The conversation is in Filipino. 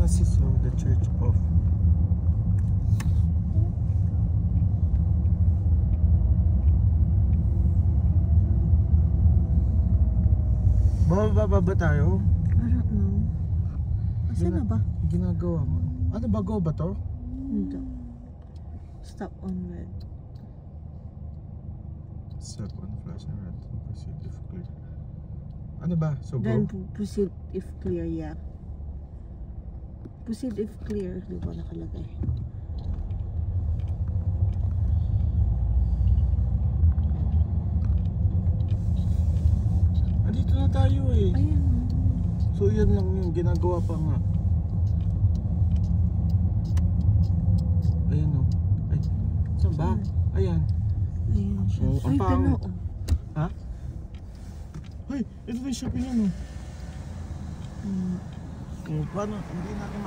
masses of the Church of Bababa ba tayo? I don't know. Asan na ba? Ginagawa mo. Ano ba, go ba to? Hindi. Stop on red. Step on flashing red to proceed if clear. Ano ba? So Then go? proceed if clear, yeah. Proceed if clear, di ba nakalagay? Andito na tayo eh. Ayan. So yan lang yung ginagawa pa nga. Ayan o. Ay, saan ba? Ayan. Ayan siya. Oh, ang Ay, pangit. tano. Ha? Ay, ito na yung shopping yan o. Paano? Hindi natin